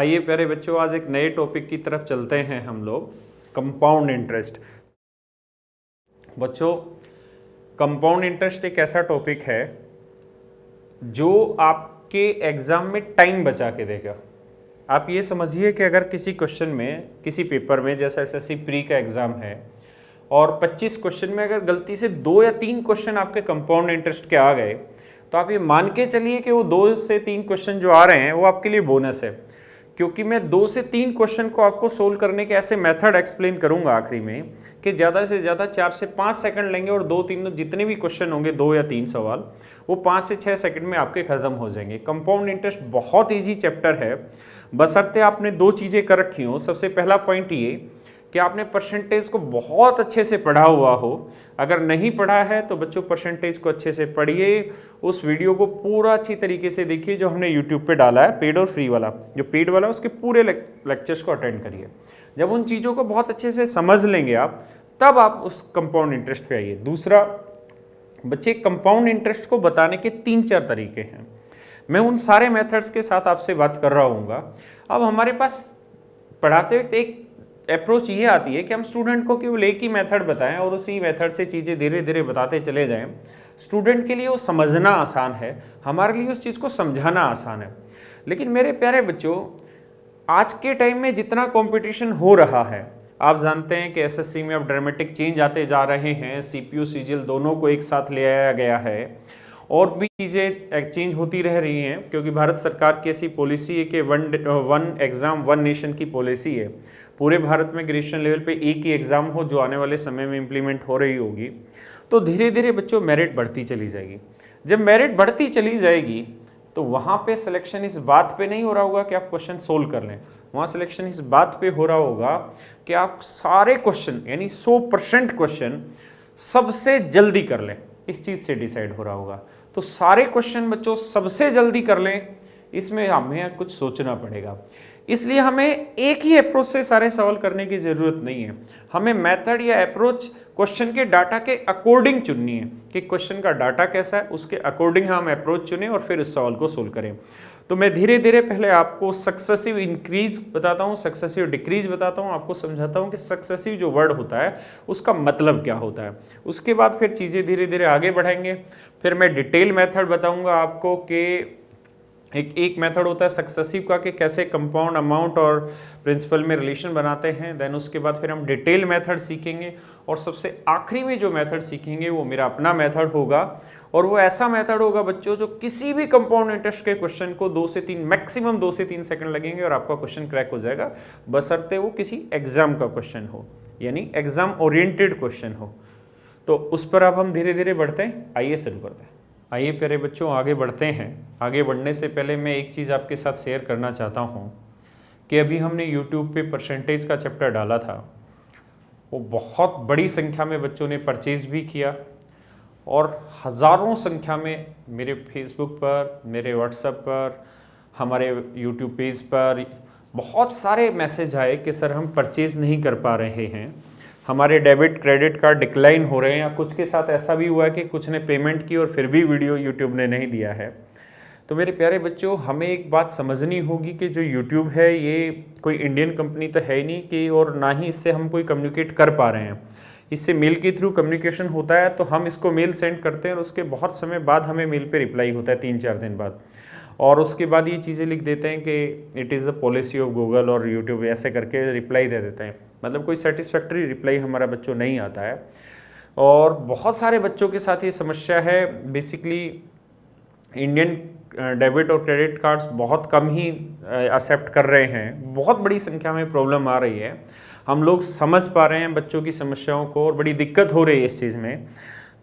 आइए प्यारे बच्चों, आज एक नए टॉपिक की तरफ चलते हैं हम लोग, कंपाउंड इंटरेस्ट। बच्चों, कंपाउंड इंटरेस्ट एक ऐसा टॉपिक है जो आपके एग्जाम में टाइम बचा के देगा। आप ये समझिए कि अगर किसी क्वेश्चन में, किसी पेपर में, जैसा एसएससी प्री का एग्जाम है और 25 क्वेश्चन में अगर गलती से 2 या 3 क्वेश्चन आपके कंपाउंड इंटरेस्ट के आ गए, तो आप ये मान के चलिए कि वो 2 से 3 क्वेश्चन जो आ रहे हैं वो आपके लिए बोनस है, क्योंकि मैं 2 से 3 क्वेश्चन को आपको सोल्व करने के ऐसे मेथड एक्सप्लेन करूंगा आखिरी में कि ज़्यादा से ज़्यादा 4 से 5 सेकंड लेंगे और 2-3 जितने भी क्वेश्चन होंगे, 2 या 3 सवाल, वो 5 से 6 सेकंड में आपके खत्म हो जाएंगे। कंपाउंड इंटरेस्ट बहुत ईजी चैप्टर है, बशर्ते आपने 2 चीज़ें कर रखी हो। सबसे पहला पॉइंट ये कि आपने परसेंटेज को बहुत अच्छे से पढ़ा हुआ हो। अगर नहीं पढ़ा है तो बच्चों परसेंटेज को अच्छे से पढ़िए, उस वीडियो को पूरा अच्छी तरीके से देखिए जो हमने यूट्यूब पे डाला है, पेड और फ्री वाला। जो पेड वाला उसके पूरे लेक्चर्स को अटेंड करिए। जब उन चीज़ों को बहुत अच्छे से समझ लेंगे आप, तब आप उस कंपाउंड इंटरेस्ट पे आइए। दूसरा, बच्चे, कंपाउंड इंटरेस्ट को बताने के 3-4 तरीके हैं। मैं उन सारे मेथड्स के साथ आपसे बात कर रहा हूँगा। अब हमारे पास पढ़ाते वक्त एक अप्रोच ये आती है कि हम स्टूडेंट को केवल एक ही मेथड बताएं और उसी मेथड से चीज़ें धीरे धीरे बताते चले जाएं। स्टूडेंट के लिए वो समझना आसान है, हमारे लिए उस चीज़ को समझाना आसान है। लेकिन मेरे प्यारे बच्चों, आज के टाइम में जितना कंपटीशन हो रहा है, आप जानते हैं कि एसएससी में अब ड्रामेटिक चेंज आते जा रहे हैं। सीपीयू सीजीएल दोनों को एक साथ ले आया गया है और भी चीज़ें चेंज होती रह रही हैं, क्योंकि भारत सरकार की ऐसी पॉलिसी है कि वन एग्ज़ाम वन नेशन की पॉलिसी है। पूरे भारत में ग्रेजुएशन लेवल पे एक ही एग्ज़ाम हो, जो आने वाले समय में इम्प्लीमेंट हो रही होगी। तो धीरे धीरे बच्चों मेरिट बढ़ती चली जाएगी। जब मेरिट बढ़ती चली जाएगी तो वहाँ पे सिलेक्शन इस बात पे नहीं हो रहा होगा कि आप क्वेश्चन सोल्व कर लें, वहाँ सिलेक्शन इस बात पे हो रहा होगा कि आप सारे क्वेश्चन यानी 100% क्वेश्चन सबसे जल्दी कर लें। इस चीज़ से डिसाइड हो रहा होगा। तो सारे क्वेश्चन बच्चों सबसे जल्दी कर लें, इसमें हमें कुछ सोचना पड़ेगा। इसलिए हमें एक ही अप्रोच से सारे सवाल करने की ज़रूरत नहीं है। हमें मेथड या अप्रोच क्वेश्चन के डाटा के अकॉर्डिंग चुननी है कि क्वेश्चन का डाटा कैसा है, उसके अकॉर्डिंग हम अप्रोच चुनें और फिर इस सवाल को सोल्व करें। तो मैं धीरे धीरे पहले आपको सक्सेसिव इंक्रीज बताता हूँ, सक्सेसिव डिक्रीज बताता हूँ, आपको समझाता हूँ कि सक्सेसिव जो वर्ड होता है उसका मतलब क्या होता है। उसके बाद फिर चीज़ें धीरे धीरे आगे बढ़ाएंगे। फिर मैं डिटेल मेथड बताऊँगा आपको कि एक मेथड होता है सक्सेसिव का कि कैसे कंपाउंड अमाउंट और प्रिंसिपल में रिलेशन बनाते हैं। देन उसके बाद फिर हम डिटेल मेथड सीखेंगे और सबसे आखिरी में जो मेथड सीखेंगे वो मेरा अपना मेथड होगा। और वो ऐसा मेथड होगा बच्चों जो किसी भी कंपाउंड इंटरेस्ट के क्वेश्चन को 2 से 3 मैक्सिमम 2 से 3 सेकंड लगेंगे और आपका क्वेश्चन क्रैक हो जाएगा, बशर्ते वो किसी एग्जाम का क्वेश्चन हो, यानी एग्जाम ओरिएंटेड क्वेश्चन हो। तो उस पर अब हम धीरे धीरे बढ़ते हैं। आइए शुरू करते हैं। आइए प्यारे बच्चों, आगे बढ़ते हैं। आगे बढ़ने से पहले मैं एक चीज़ आपके साथ शेयर करना चाहता हूँ कि अभी हमने YouTube पे परसेंटेज का चैप्टर डाला था। वो बहुत बड़ी संख्या में बच्चों ने परचेज भी किया और हज़ारों संख्या में मेरे फेसबुक पर, मेरे व्हाट्सएप पर, हमारे YouTube पेज पर बहुत सारे मैसेज आए कि सर हम परचेज़ नहीं कर पा रहे हैं, हमारे डेबिट क्रेडिट कार्ड डिक्लाइन हो रहे हैं, या कुछ के साथ ऐसा भी हुआ है कि कुछ ने पेमेंट की और फिर भी वीडियो यूट्यूब ने नहीं दिया है। तो मेरे प्यारे बच्चों, हमें एक बात समझनी होगी कि जो यूट्यूब है ये कोई इंडियन कंपनी तो है ही नहीं कि, और ना ही इससे हम कोई कम्युनिकेट कर पा रहे हैं। इससे मेल के थ्रू कम्युनिकेशन होता है, तो हम इसको मेल सेंड करते हैं और उसके बहुत समय बाद हमें मेल पे रिप्लाई होता है 3-4 दिन बाद, और उसके बाद ये चीज़ें लिख देते हैं कि it is the policy of Google और यूट्यूब, ऐसे करके रिप्लाई दे देते हैं। मतलब कोई सेटिस्फैक्ट्री रिप्लाई हमारा बच्चों नहीं आता है। और बहुत सारे बच्चों के साथ ये समस्या है। बेसिकली इंडियन डेबिट और क्रेडिट कार्ड्स बहुत कम ही एक्सेप्ट कर रहे हैं, बहुत बड़ी संख्या में प्रॉब्लम आ रही है। हम लोग समझ पा रहे हैं बच्चों की समस्याओं को और बड़ी दिक्कत हो रही है इस चीज़ में।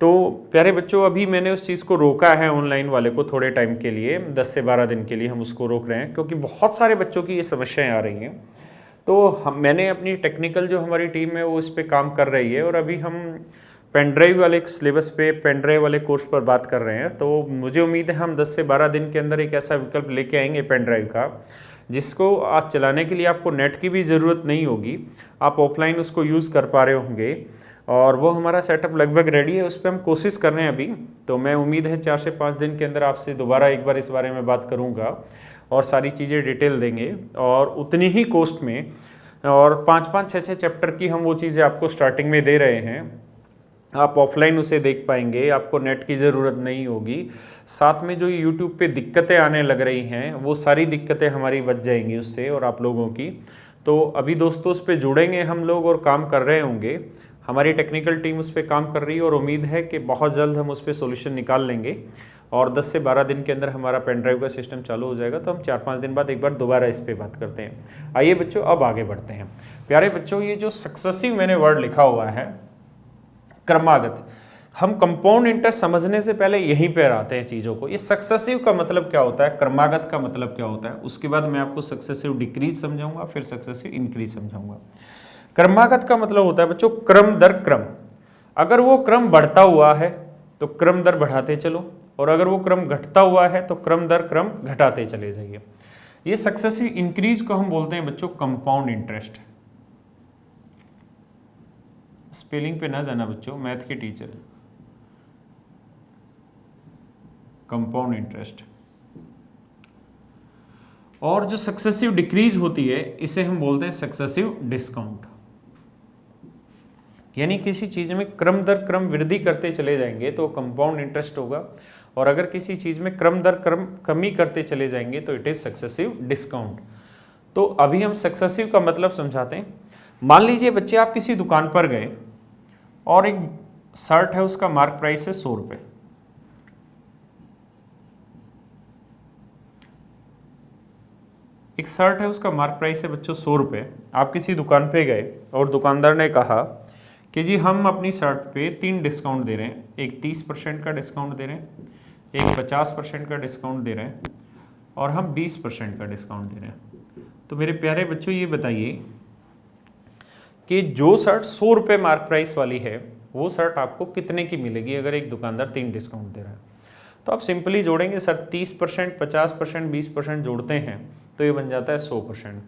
तो प्यारे बच्चों, अभी मैंने उस चीज़ को रोका है ऑनलाइन वाले को थोड़े टाइम के लिए, 10 से 12 दिन के लिए हम उसको रोक रहे हैं, क्योंकि बहुत सारे बच्चों की ये समस्याएं आ रही हैं। तो मैंने अपनी टेक्निकल जो हमारी टीम है वो इस पर काम कर रही है और अभी हम पेन ड्राइव वाले सिलेबस पे, पेन ड्राइव वाले कोर्स पर बात कर रहे हैं। तो मुझे उम्मीद है हम 10 से 12 दिन के अंदर एक ऐसा विकल्प लेके आएंगे पेन ड्राइव का, जिसको आज चलाने के लिए आपको नेट की भी ज़रूरत नहीं होगी, आप ऑफलाइन उसको यूज़ कर पा रहे होंगे। और वो हमारा सेटअप लगभग रेडी है, उस पर हम कोशिश कर रहे हैं अभी। तो मैं उम्मीद है 4 से 5 दिन के अंदर आपसे दोबारा एक बार इस बारे में बात करूँगा और सारी चीज़ें डिटेल देंगे और उतनी ही कॉस्ट में, और 5-5, 6-6 चैप्टर की हम वो चीज़ें आपको स्टार्टिंग में दे रहे हैं। आप ऑफलाइन उसे देख पाएंगे, आपको नेट की ज़रूरत नहीं होगी। साथ में जो यूट्यूब पे दिक्कतें आने लग रही हैं वो सारी दिक्कतें हमारी बच जाएंगी उससे और आप लोगों की। तो अभी दोस्तों उस पर जुड़ेंगे हम लोग और काम कर रहे होंगे, हमारी टेक्निकल टीम उस पर काम कर रही है और उम्मीद है कि बहुत जल्द हम उस पर सोल्यूशन निकाल लेंगे और 10 से 12 दिन के अंदर हमारा पेन ड्राइव का सिस्टम चालू हो जाएगा। तो हम 4-5 दिन बाद एक बार दोबारा इस पर बात करते हैं। आइए बच्चों अब आगे बढ़ते हैं। प्यारे बच्चों, ये जो सक्सेसिव मैंने वर्ड लिखा हुआ है क्रमागत, हम कंपाउंड इंटरेस्ट समझने से पहले यहीं पर आते हैं चीज़ों को। ये सक्सेसिव का मतलब क्या होता है, क्रमागत का मतलब क्या होता है, उसके बाद मैं आपको सक्सेसिव डिक्रीज समझाऊंगा, फिर सक्सेसिव इंक्रीज समझाऊंगा। क्रमागत का मतलब होता है बच्चों क्रम दर क्रम। अगर वो क्रम बढ़ता हुआ है तो क्रम दर बढ़ाते चलो, और अगर वो क्रम घटता हुआ है तो क्रम दर क्रम घटाते चले जाइए। ये सक्सेसिव इंक्रीज को हम बोलते हैं बच्चों कंपाउंड इंटरेस्ट। स्पेलिंग पे ना जाना बच्चों, मैथ के टीचर। Compound interest. और जो सक्सेसिव डिक्रीज होती है इसे हम बोलते हैं सक्सेसिव डिस्काउंट। यानी किसी चीज में क्रम दर क्रम वृद्धि करते चले जाएंगे तो कंपाउंड इंटरेस्ट होगा, और अगर किसी चीज में क्रम दर क्रम कमी करते चले जाएंगे तो इट इज सक्सेसिव डिस्काउंट। तो अभी हम सक्सेसिव का मतलब समझाते हैं। मान लीजिए बच्चे आप किसी दुकान पर गए और एक शर्ट है, उसका मार्क प्राइस है 100 रुपये। एक शर्ट है, उसका मार्क प्राइस है बच्चों 100 रुपये। आप किसी दुकान पे गए और दुकानदार ने कहा कि जी हम अपनी शर्ट पे 3 डिस्काउंट दे रहे हैं। एक 30% का डिस्काउंट दे रहे हैं, एक 50% का डिस्काउंट दे रहे हैं, और हम 20% का डिस्काउंट दे रहे हैं। तो मेरे प्यारे बच्चों ये बताइए कि जो शर्ट 100 रुपये मार्क प्राइस वाली है वो शर्ट आपको कितने की मिलेगी अगर एक दुकानदार 3 डिस्काउंट दे रहा है। तो आप सिंपली जोड़ेंगे सर 30%, 50%, 20% जोड़ते हैं तो ये बन जाता है 100%।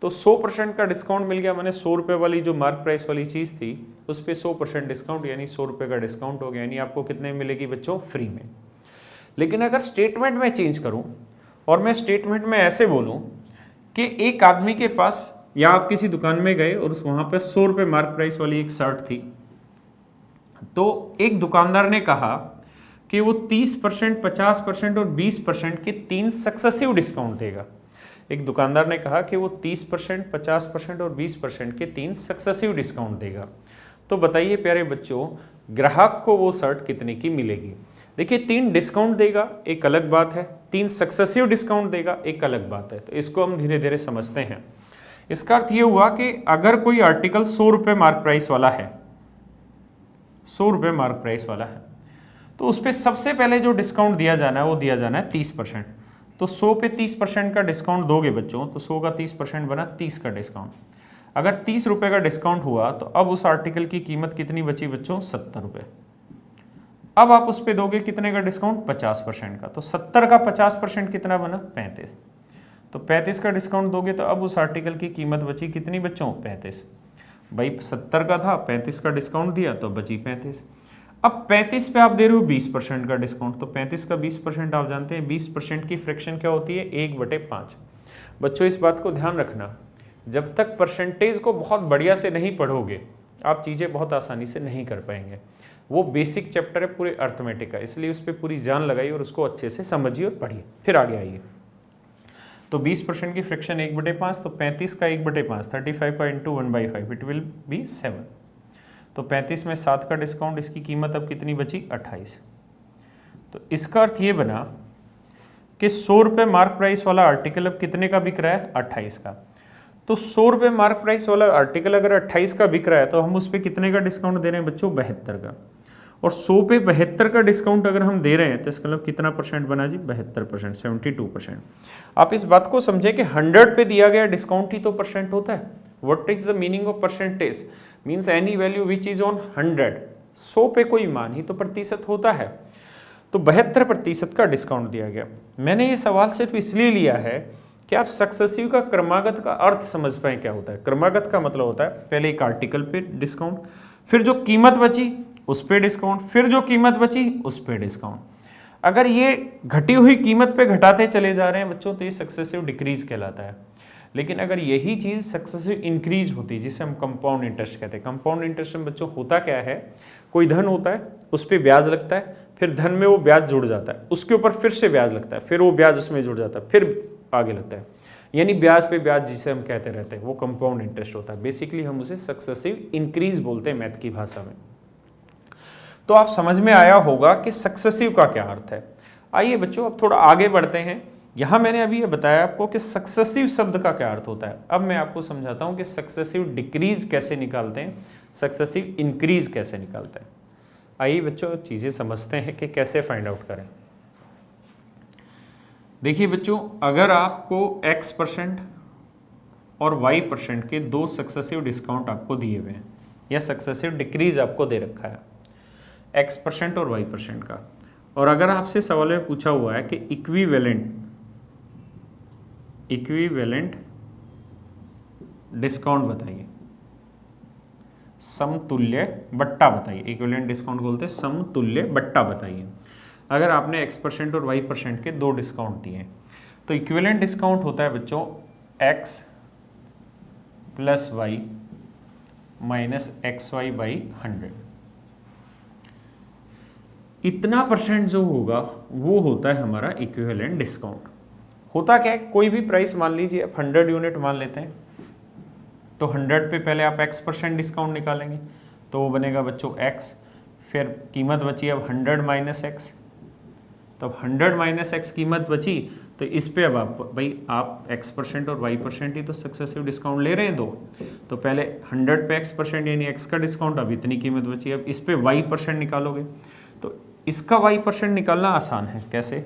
तो 100% का डिस्काउंट मिल गया, मैंने 100 रुपये वाली जो मार्क प्राइस वाली चीज़ थी उस पर 100% डिस्काउंट, यानी 100 रुपये का डिस्काउंट हो गया। यानी आपको कितने मिलेगी बच्चों, फ्री में। लेकिन अगर स्टेटमेंट में चेंज करूं और मैं स्टेटमेंट में ऐसे बोलूं कि एक आदमी के पास, या आप किसी दुकान में गए और वहां पर 100 रुपये मार्क प्राइस वाली एक शर्ट थी, तो एक दुकानदार ने कहा कि वो 30%, 50% और 20% के 3 सक्सेसिव डिस्काउंट देगा। एक दुकानदार ने कहा कि वो 30%, 50% और 20% के 3 सक्सेसिव डिस्काउंट देगा। तो बताइए प्यारे बच्चों, ग्राहक को वो शर्ट कितने की मिलेगी। देखिए 3 डिस्काउंट देगा एक अलग बात है, 3 सक्सेसिव डिस्काउंट देगा एक अलग बात है। तो इसको हम धीरे धीरे समझते हैं। इसका अर्थ ये हुआ कि अगर कोई आर्टिकल 100 रुपये मार्क प्राइस वाला है, 100 रुपये मार्क प्राइस वाला है, तो उस पर सबसे पहले जो डिस्काउंट दिया जाना है वो दिया जाना है 30%। तो 100 पे 30% का डिस्काउंट दोगे बच्चों तो 100 का 30% बना 30 का डिस्काउंट। अगर 30 रुपये का डिस्काउंट हुआ तो अब उस आर्टिकल की कीमत कितनी बची बच्चों, 70 रुपये। अब आप उस पर दोगे कितने का डिस्काउंट, 50% का। तो 70 का 50% कितना बना, 35। तो 35 का डिस्काउंट दोगे तो अब उस आर्टिकल की कीमत बची कितनी बच्चों, 35। भाई 70 का था, 35 का डिस्काउंट दिया तो बची 35। अब 35 पे आप दे रहे हो 20% का डिस्काउंट, तो 35 का 20% आप जानते हैं 20% की फ्रैक्शन क्या होती है, 1/5। बच्चों इस बात को ध्यान रखना, जब तक परसेंटेज को बहुत बढ़िया से नहीं पढ़ोगे आप चीज़ें बहुत आसानी से नहीं कर पाएंगे। वो बेसिक चैप्टर है पूरे अर्थमेटिक का, इसलिए उस पर पूरी जान लगाइए और उसको अच्छे से समझिए और पढ़िए। फिर आगे आइए। तो 20% की फ्रैक्शन 1/5, तो 35 का 1/5, 35 का इंटू 1/5, इट विल बी 7। तो 35 में 7 का डिस्काउंट, इसकी कीमत अब कितनी बची, 28। तो इसका अर्थ ये बना कि 100 रुपये मार्क प्राइस वाला आर्टिकल अब कितने का बिक रहा है, 28 का। तो 100 रुपये मार्क प्राइस वाला आर्टिकल अगर 28 का बिक रहा है तो हम उस पर कितने का डिस्काउंट दे रहे हैं बच्चों, 72 का। और 100 पे 72 का डिस्काउंट अगर हम दे रहे हैं तो इसका मतलब कितना परसेंट बना जी, 72%, 72%। आप इस बात को समझे कि 100 पे दिया गया डिस्काउंट ही तो परसेंट होता है। What is the meaning of percentage, means any value which is on 100। 100 पे कोई मान ही तो प्रतिशत होता है। तो 72% का डिस्काउंट दिया गया। मैंने ये सवाल सिर्फ इसलिए लिया है कि आप सक्सेसिव का क्रमागत का अर्थ समझ पाए क्या होता है। क्रमागत का मतलब होता है पहले एक आर्टिकल पे डिस्काउंट, फिर जो कीमत बची उस पे डिस्काउंट, फिर जो कीमत बची उस पे डिस्काउंट। अगर ये घटी हुई कीमत पे घटाते चले जा रहे हैं बच्चों तो ये सक्सेसिव डिक्रीज कहलाता है। लेकिन अगर यही चीज़ सक्सेसिव इंक्रीज होती जिसे हम कंपाउंड इंटरेस्ट कहते हैं, कंपाउंड इंटरेस्ट में बच्चों होता क्या है, कोई धन होता है उस पर ब्याज लगता है, फिर धन में वो ब्याज जुड़ जाता है, उसके ऊपर फिर से ब्याज लगता है, फिर वो ब्याज उसमें जुड़ जाता है, फिर आगे लगता है, यानी ब्याज पे ब्याज जिसे हम कहते रहते हैं वो कंपाउंड इंटरेस्ट होता है। बेसिकली हम उसे सक्सेसिव इंक्रीज बोलते हैं मैथ की भाषा में। तो आप समझ में आया होगा कि सक्सेसिव का क्या अर्थ है। आइए बच्चों अब थोड़ा आगे बढ़ते हैं। यहाँ मैंने अभी ये बताया आपको कि सक्सेसिव शब्द का क्या अर्थ होता है। अब मैं आपको समझाता हूँ कि सक्सेसिव डिक्रीज कैसे निकालते हैं, सक्सेसिव इंक्रीज कैसे निकालते हैं। आइए बच्चों चीज़ें समझते हैं कि कैसे फाइंड आउट करें। देखिए बच्चों, अगर आपको x% और y% के दो सक्सेसिव डिस्काउंट आपको दिए हुए हैं या सक्सेसिव डिक्रीज आपको दे रखा है x% और y% का, और अगर आपसे सवाल में पूछा हुआ है कि इक्विवेलेंट डिस्काउंट बताइए, समतुल्य बट्टा बताइए, इक्विवेलेंट डिस्काउंट बोलते हैं समतुल्य बट्टा बताइए। अगर आपने x% और y% के दो डिस्काउंट दिए हैं तो इक्विवेलेंट डिस्काउंट होता है बच्चों x + y - xy/100। इतना % जो होगा वो होता है हमारा इक्विवेलेंट डिस्काउंट। होता क्या है, कोई भी प्राइस मान लीजिए आप 100 यूनिट मान लेते हैं तो 100 पे पहले आप x% डिस्काउंट निकालेंगे तो वो बनेगा बच्चों x, फिर कीमत बची अब 100 - x, तो अब 100 - x कीमत बची तो इस पे अब आप x% और y% ही तो सक्सेसिव डिस्काउंट ले रहे हैं दो, तो पहले 100 पे x% यानी x का डिस्काउंट, अब इतनी कीमत बची, अब इस पे y% निकालोगे तो इसका y% निकालना आसान है। कैसे,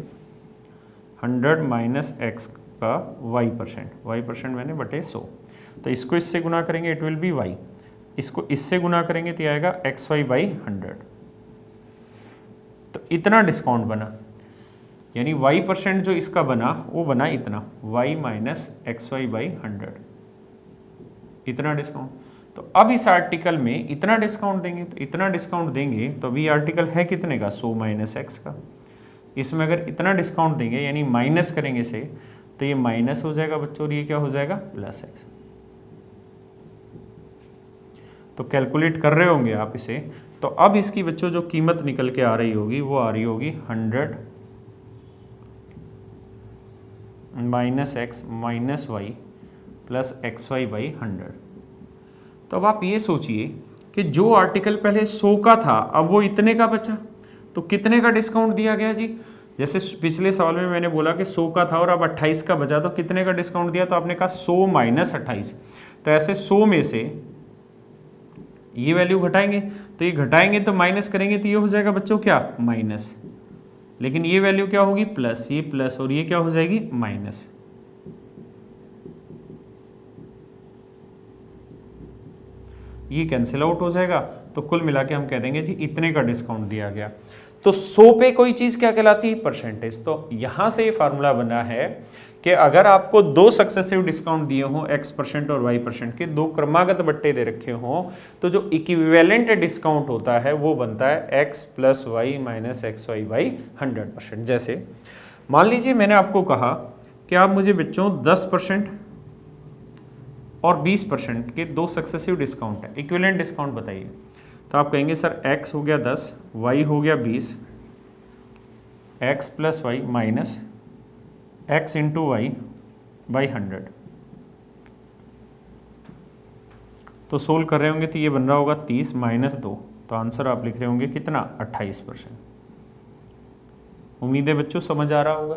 100 - x का y% मैंने बटे 100, तो इसको इससे गुना करेंगे इट विल बी y, इसको इससे गुना करेंगे तो आएगा xy/100। तो इतना डिस्काउंट बना, यानी y% जो इसका बना वो बना इतना y - xy/100, इतना डिस्काउंट। तो अब इस आर्टिकल में इतना डिस्काउंट देंगे, तो इतना डिस्काउंट देंगे तो अभी आर्टिकल है कितने का, 100 - x का। इसमें अगर इतना डिस्काउंट देंगे यानी माइनस करेंगे इसे तो ये माइनस हो जाएगा बच्चों और ये क्या हो जाएगा +x। तो कैलकुलेट कर रहे होंगे आप इसे, तो अब इसकी बच्चों जो कीमत निकल के आ रही होगी वो आ रही होगी 100 - x - y + xy/100। तो अब आप ये सोचिए कि जो आर्टिकल पहले 100 का था अब वो इतने का बचा, तो कितने का डिस्काउंट दिया गया जी। जैसे पिछले सवाल में मैंने बोला कि 100 का था और अब 28 का बचा, तो कितने का डिस्काउंट दिया, तो आपने कहा 100 - 28। तो ऐसे 100 में से ये वैल्यू घटाएंगे, तो ये घटाएंगे तो माइनस करेंगे तो ये हो जाएगा बच्चों क्या माइनस, लेकिन ये वैल्यू क्या होगी प्लस, ये प्लस और ये क्या हो जाएगी माइनस। ये कैंसिल आउट हो जाएगा, तो कुल मिला के हम कह देंगे जी इतने का डिस्काउंट दिया गया। तो 100 पे कोई चीज़ क्या कहलाती है, परसेंटेज। तो यहाँ से ये फार्मूला बना है कि अगर आपको दो सक्सेसिव डिस्काउंट दिए हों x% और y% के, दो क्रमागत बट्टे दे रखे हों, तो जो इक्विवेलेंट डिस्काउंट होता है वो बनता है x + y - xy/100%। जैसे मान लीजिए मैंने आपको कहा कि आप मुझे बच्चों 10% और 20% के दो सक्सेसिव डिस्काउंट है, इक्विवेलेंट डिस्काउंट बताइए। तो आप कहेंगे सर x हो गया 10, y हो गया 20, x + y minus x × y/100। तो सोल्व कर रहे होंगे तो ये बन रहा होगा 30 - 2, तो आंसर आप लिख रहे होंगे कितना 28%। उम्मीद है बच्चों समझ आ रहा होगा।